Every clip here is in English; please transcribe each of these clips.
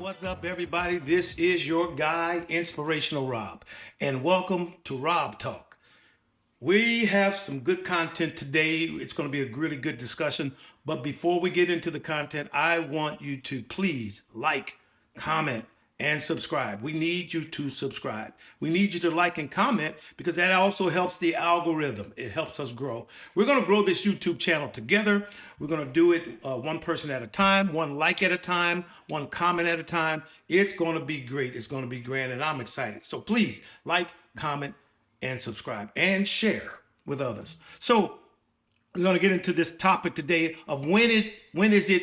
What's up, everybody? This is your guy, Inspirational Rob, and welcome to Rob Talk. We have some good content today. It's going to be a really good discussion. But before we get into the content, I want you to please like, comment, and subscribe. We need you to subscribe. We need you to like and comment because that also helps the algorithm. It helps us grow. We're going to grow this YouTube channel together. We're going to do it one person at a time, one like at a time, one comment at a time. It's going to be great. It's going to be grand, and I'm excited. So please like, comment, and subscribe and share with others. So we're going to get into this topic today of when is it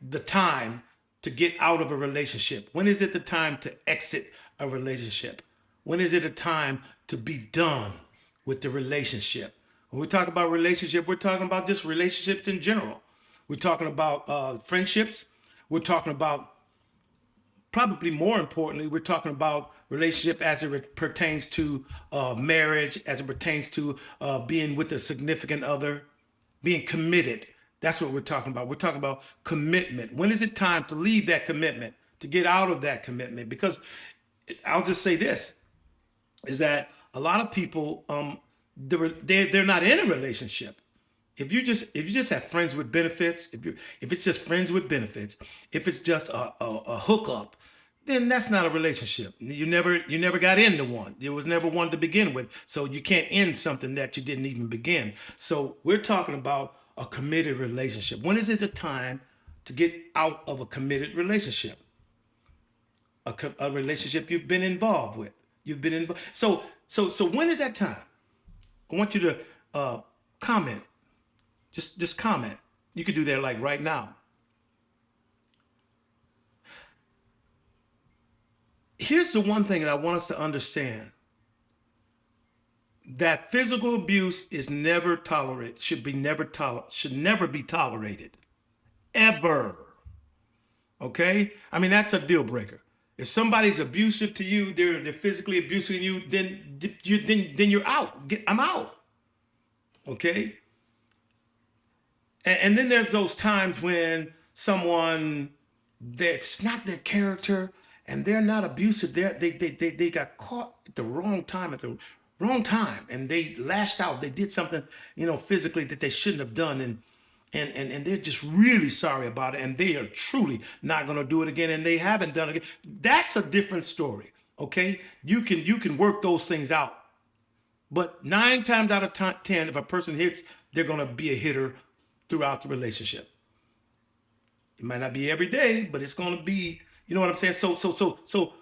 the time to get out of a relationship? When is it the time to exit a relationship? When is it a time to be done with the relationship? When we talk about relationship, we're talking about just relationships in general. We're talking about friendships. We're talking about, probably more importantly, we're talking about relationship as it pertains to marriage, as it pertains to being with a significant other, being committed. That's what we're talking about. We're talking about commitment. When is it time to leave that commitment, to get out of that commitment? Because I'll just say this, is that a lot of people, they're not in a relationship. If you just have friends with benefits, if it's just friends with benefits, if it's just a hookup, then that's not a relationship. You never got into one. There was never one to begin with. So you can't end something that you didn't even begin. So we're talking about a committed relationship. When is it the time to get out of a committed relationship? A relationship you've been involved with. You've been involved. So when is that time? I want you to comment. Just comment. You could do that like right now. Here's the one thing that I want us to understand, that physical abuse is never tolerated, should never be tolerated. Ever. Okay? I mean, that's a deal breaker. If somebody's abusive to you, they're physically abusing you, then you're out. I'm out. Okay? And then there's those times when someone, that's not their character and they're not abusive. They got caught at the wrong time, and they lashed out. They did something, physically that they shouldn't have done, and they're just really sorry about it, and they are truly not going to do it again, and they haven't done it again. That's a different story. Okay, you can work those things out, but 9 times out of 10, if a person hits, they're going to be a hitter throughout the relationship. It might not be every day, but it's going to be, you know what I'm saying? So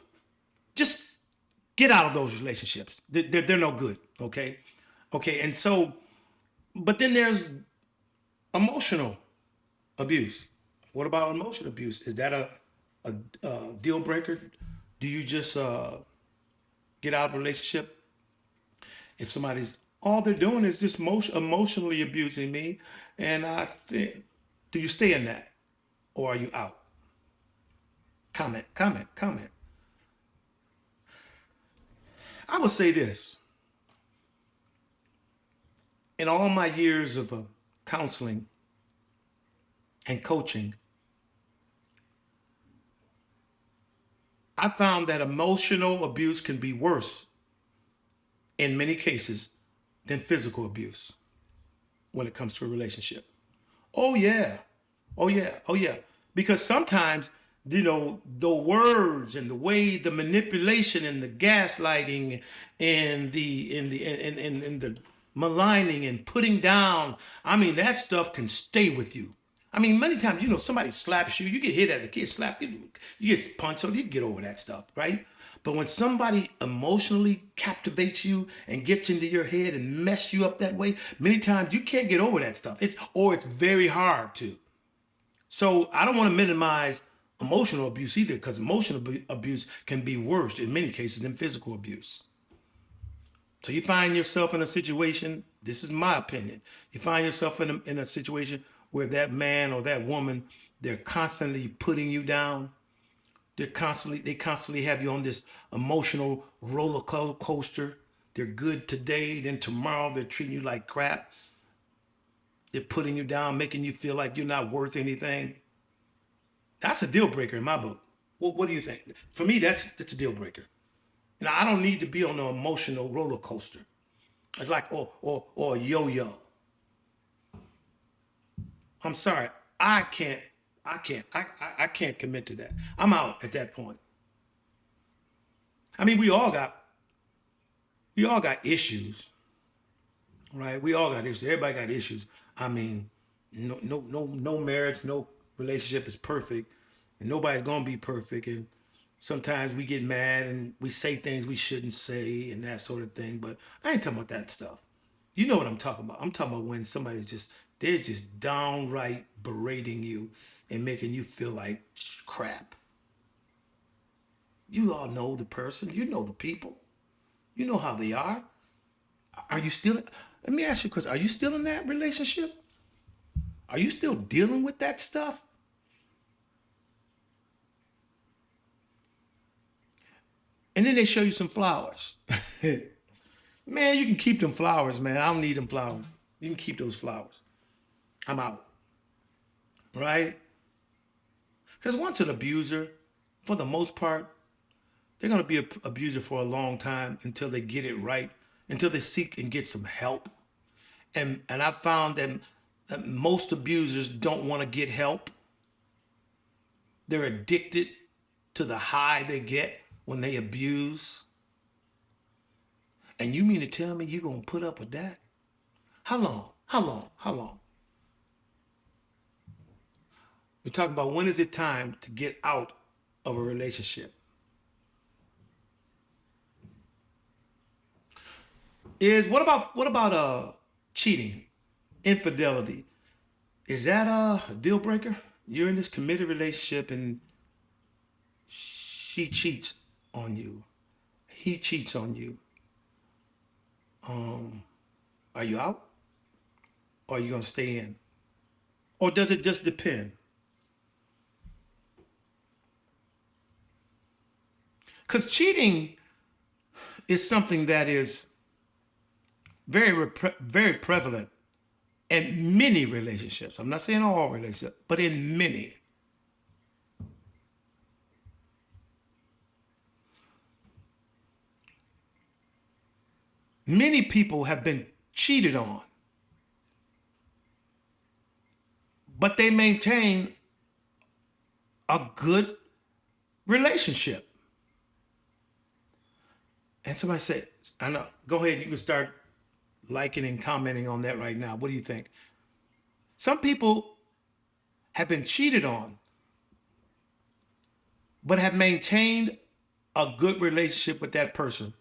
just get out of those relationships. They're no good. Okay. Okay. And so, but then there's emotional abuse. What about emotional abuse? Is that a deal breaker? Do you just get out of a relationship if somebody's, all they're doing is just emotionally abusing me, and I think, do you stay in that, or are you out? Comment, comment, comment. I would say this: in all my years of counseling and coaching, I found that emotional abuse can be worse in many cases than physical abuse when it comes to a relationship. Oh yeah. Oh yeah. Oh yeah. Because sometimes, the words and the way, the manipulation and the gaslighting and the maligning and putting down, I mean, that stuff can stay with you. I mean, many times, somebody slaps you, you get hit as a kid, slap you get punched, so you get over that stuff, right? But when somebody emotionally captivates you and gets into your head and mess you up that way, many times you can't get over that stuff. It's very hard to. So I don't want to minimize emotional abuse either, because emotional abuse can be worse in many cases than physical abuse. So you find yourself in a situation, this is my opinion, you find yourself in a situation where that man or that woman, they're constantly putting you down. They constantly have you on this emotional roller coaster. They're good today, then tomorrow they're treating you like crap. They're putting you down, making you feel like you're not worth anything. That's a deal breaker in my book. What do you think? For me, that's a deal breaker. Now I don't need to be on an emotional roller coaster. It's like or a yo-yo. I'm sorry, I can't, I can't commit to that. I'm out at that point. I mean, we all got issues, right? We all got issues. Everybody got issues. I mean, no marriage, no relationship is perfect, and nobody's gonna be perfect. And sometimes we get mad and we say things we shouldn't say and that sort of thing. But I ain't talking about that stuff. You know what I'm talking about. I'm talking about when somebody's just they're just downright berating you and making you feel like crap. You all know the person. You know the people. You know how they are. Are you still? Let me ask you a question. Are you still in that relationship? Are you still dealing with that stuff? And then they show you some flowers. Man, you can keep them flowers, man. I don't need them flowers. You can keep those flowers. I'm out. Right? Because once an abuser, for the most part, they're going to be an abuser for a long time until they get it right, until they seek and get some help. And I found that most abusers don't want to get help. They're addicted to the high they get when they abuse. And you mean to tell me you're going to put up with that? How long? How long? How long? We're talking about when is it time to get out of a relationship? Is what about cheating, infidelity? Is that a deal breaker? You're in this committed relationship and she cheats on you. He cheats on you. Um, are you out? Or are you gonna stay in? Or does it just depend? Because cheating is something that is very prevalent in many relationships. I'm not saying all relationships, but in many. Many people have been cheated on, but they maintain a good relationship. And somebody said, I know, go ahead, you can start liking and commenting on that right now. What do you think? Some people have been cheated on, but have maintained a good relationship with that person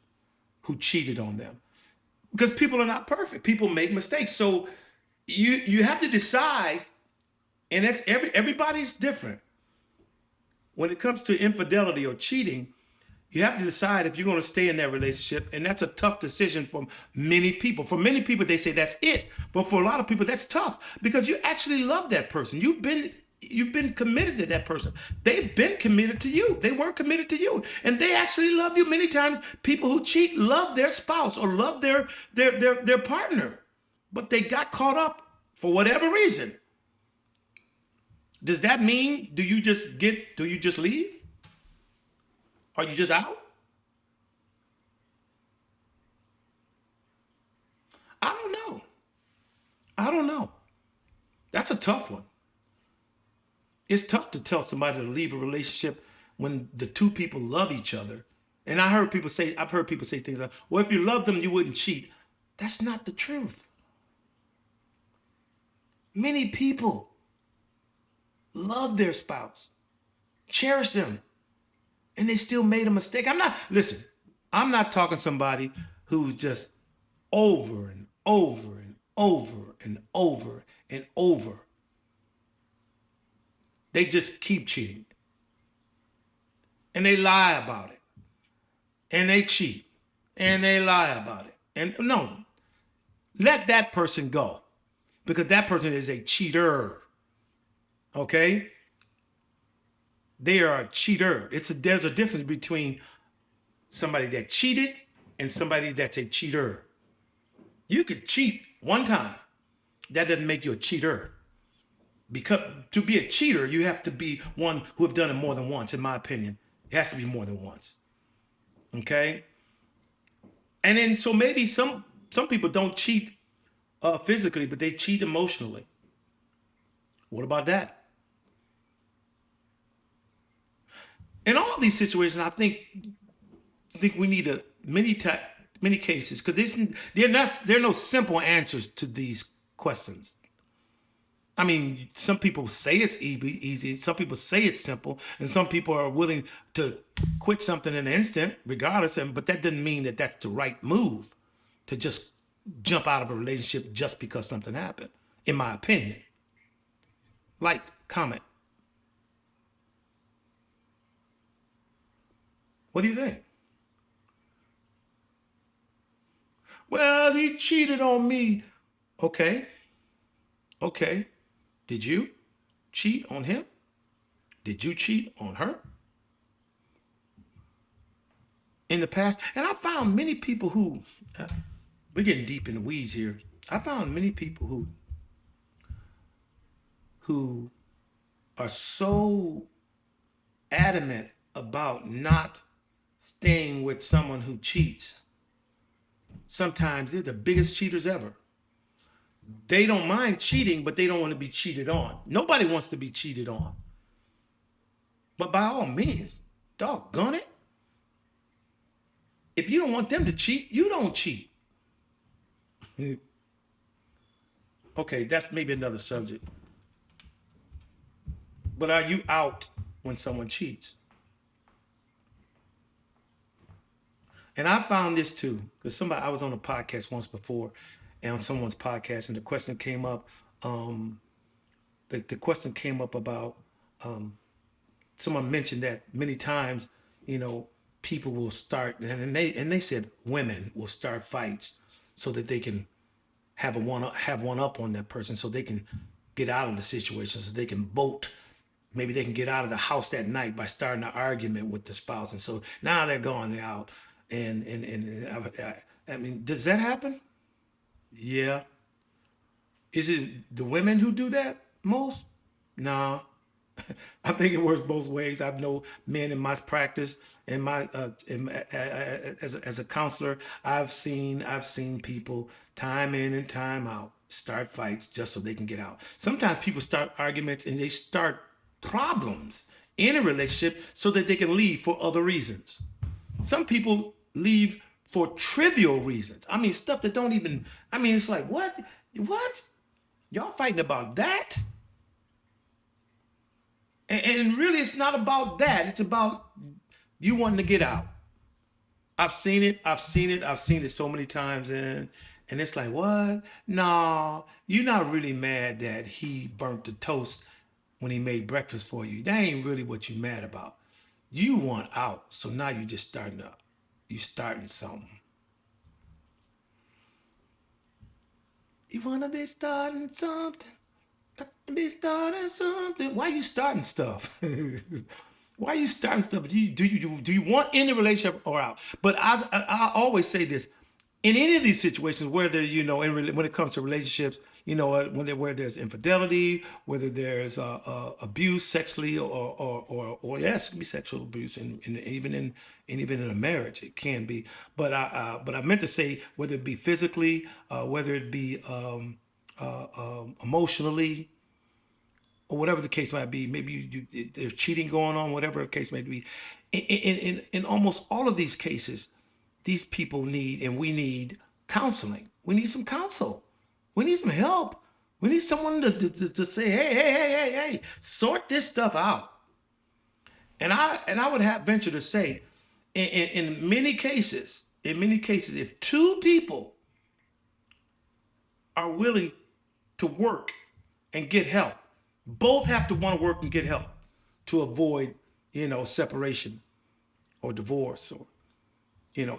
who cheated on them. Because people are not perfect. People make mistakes. So you have to decide, and that's everybody's different. When it comes to infidelity or cheating, you have to decide if you're going to stay in that relationship, and that's a tough decision for many people. For many people, they say that's it, but for a lot of people, that's tough because you actually love that person. You've been committed to that person. They've been committed to you. They weren't committed to you, and they actually love you. Many times, people who cheat love their spouse or love their partner, but they got caught up for whatever reason. Does that mean do you just leave? Are you just out? I don't know. I don't know. That's a tough one. It's tough to tell somebody to leave a relationship when the two people love each other. And I've heard people say things like, well, if you loved them, you wouldn't cheat. That's not the truth. Many people love their spouse, cherish them, and they still made a mistake. I'm not talking somebody who's just over and over and over and over and over. They just keep cheating. And they lie about it. And they cheat. And they lie about it. And no, let that person go. Because that person is a cheater. Okay? They are a cheater. There's a difference between somebody that cheated and somebody that's a cheater. You could cheat one time. That doesn't make you a cheater. Because to be a cheater, you have to be one who have done it more than once, in my opinion. It has to be more than once. Okay? And then so maybe some people don't cheat physically, but they cheat emotionally. What about that? In all these situations, I think we need a many cases because there are no simple answers to these questions. I mean, some people say it's easy. Some people say it's simple, and some people are willing to quit something in an instant, regardless. But that doesn't mean that that's the right move to just jump out of a relationship just because something happened. In my opinion, like, comment. What do you think? Well, he cheated on me. Okay, okay. Did you cheat on him? Did you cheat on her in the past? And I found many people who, uh, we're getting deep in the weeds here. I found many people who are so adamant about not staying with someone who cheats. Sometimes they're the biggest cheaters ever. They don't mind cheating, but they don't want to be cheated on. Nobody wants to be cheated on. But by all means, doggone it, if you don't want them to cheat, you don't cheat. Okay, that's maybe another subject. But are you out when someone cheats? And I found this too, because I was on a podcast once before, and on someone's podcast, and the question came up. Um, the question came up about um, someone mentioned that many times, you know, people will start, and they said women will start fights so that they can have one up on that person, so they can get out of the situation, so they can vote. Maybe they can get out of the house that night by starting an argument with the spouse, and so now they're going out. I mean, does that happen? Yeah. Is it the women who do that most? No. I think it works both ways. I've known men in my practice, as a counselor. I've seen people time in and time out start fights just so they can get out. Sometimes people start arguments and they start problems in a relationship so that they can leave for other reasons. Some people leave for trivial reasons. I mean, stuff that don't even. I mean, it's like what? What? Y'all fighting about that? And really, it's not about that. It's about you wanting to get out. I've seen it. I've seen it. I've seen it so many times, and it's like, what? No, you're not really mad that he burnt the toast when he made breakfast for you. That ain't really what you mad about. You want out, so now you just you starting something. You wanna be starting something. Be starting something. Why are you starting stuff? Why are you starting stuff? Do you want in the relationship or out? But I always say this: in any of these situations, whether when it comes to relationships, where there's infidelity, whether there's abuse sexually or yes, it can be sexual abuse, and even in a marriage, it can be. But I meant to say whether it be physically, whether it be emotionally, or whatever the case might be. Maybe there's cheating going on, whatever the case may be. In almost all of these cases, these people need and we need counseling. We need some counsel. We need some help. We need someone to say, hey, sort this stuff out. And I would have venture to say, in many cases, if two people are willing to work and get help, both have to want to work and get help to avoid, separation or divorce or,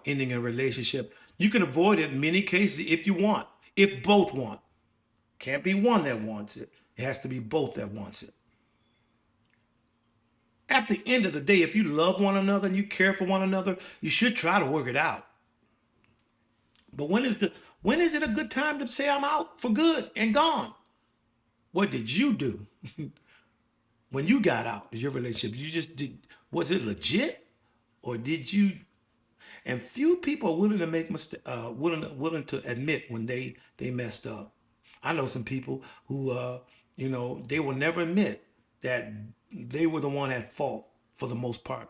ending a relationship. You can avoid it in many cases if you want, if both want. Can't be one that wants it. It has to be both that wants it. At the end of the day, if you love one another and you care for one another, you should try to work it out. But when is it a good time to say I'm out for good and gone? What did you do when you got out of your relationship? You just did, was it legit? Or did you, and few people are willing to make willing to admit when they messed up. I know some people who they will never admit that they were the one at fault for the most part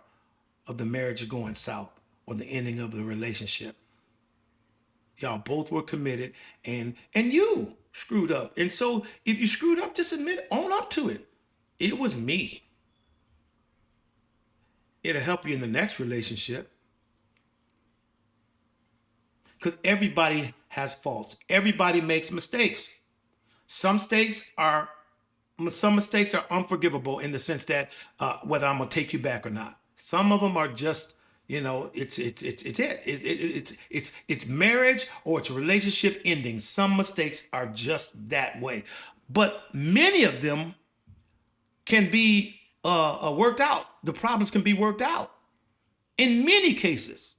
of the marriage going south or the ending of the relationship. Y'all both were committed, and you screwed up. And so if you screwed up, just admit it, own up to it. It was me. It'll help you in the next relationship. Because everybody has faults. Everybody makes mistakes. Some mistakes are some mistakes are unforgivable in the sense that whether I'm gonna take you back or not. Some of them are just, it's marriage or it's relationship ending. Some mistakes are just that way, but many of them can be worked out. The problems can be worked out. In many cases,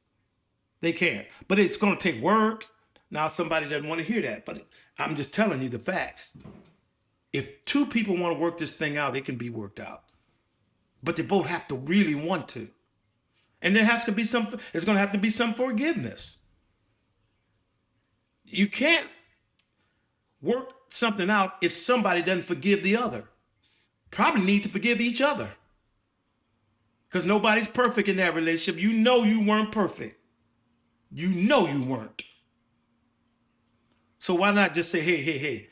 they can, but it's going to take work. Now, somebody doesn't want to hear that, but I'm just telling you the facts. If two people want to work this thing out, it can be worked out. But they both have to really want to. And there's going to have to be some forgiveness. You can't work something out if somebody doesn't forgive the other. Probably need to forgive each other. Because nobody's perfect in that relationship. You know you weren't perfect. You know you weren't. So why not just say, hey,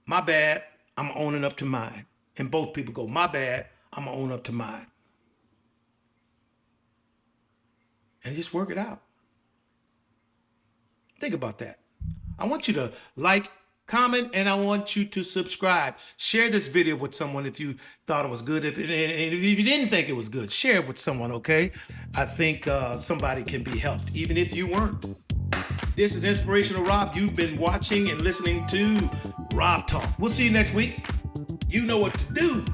my bad, I'm owning up to mine. And both people go, my bad, I'm gonna own up to mine. And just work it out. Think about that. I want you to like, comment, and I want you to subscribe. Share this video with someone if you thought it was good. And if you didn't think it was good, share it with someone, okay? I think somebody can be helped, even if you weren't. This is Inspirational Rob. You've been watching and listening to Rob Talk. We'll see you next week. You know what to do.